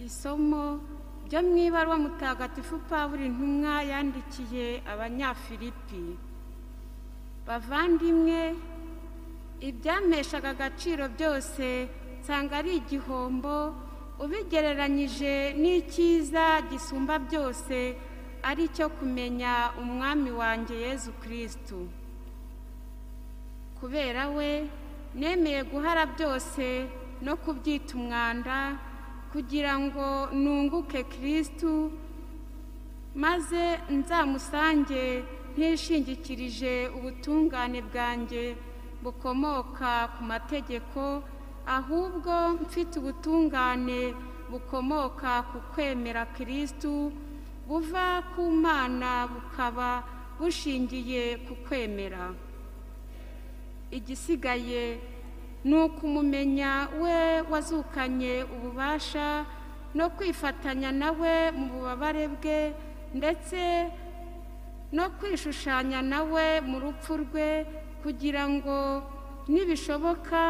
Isomo ryo mu ibaruwa mutagatifu Pawulo intumwa yandikiye Abanyafilipi. Bavandimwe, ibyampeshaga agaciro byose nsanga ari igihombo ubigereranyije n'icyiza gisumba byose, ari cyo kumenya umwami wanjye Yezu Kristu. Kubera we nemeye guhara byose no kubyita umwanda, kugira ngo nunguke Kristu, maze nzamusange ntishingikirije ubutungane bwanjye bukomoka ku mategeko, ahubwo mfite ubutungane bukomoka ku kwemera Kristu, buva ku Mana bukaba bushingiye ku kwemera. Igisigaye ni ukumumenya we wazukanye ububasha no kwifatanya nawe mu bubabare bwe, ndetse no kwishushanya nawe mu rupfu rwe, kugira ngo nibishoboka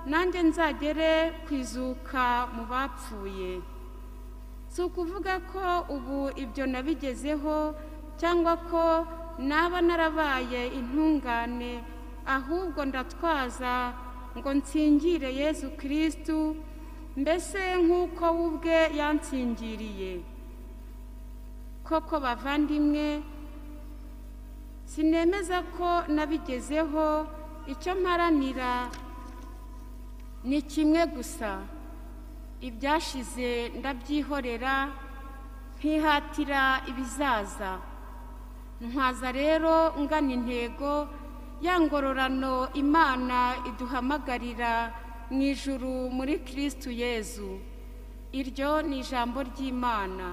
nanjye nzagere kwizuka mu bapfuye. Si ukuvuga ko ubu ibyo nabigezeho cyangwa ko naba narabaye intungane, ahubwo ndatwaza ngo nsingire Yezu Kristu, mbese nk'uko we ubwe yansingiriye. Koko bavandimwe, sinemeza ko nabigezeho. Icyo mparanira ni kimwe gusa: ibyashize ndabyihorera, nkihatira ibizaza. Ntwaza rero ngana intego ya ngororano Imana iduhamagarira mu ijuru muri Kristu Yezu. Iryo ni ijambo ry'Imana.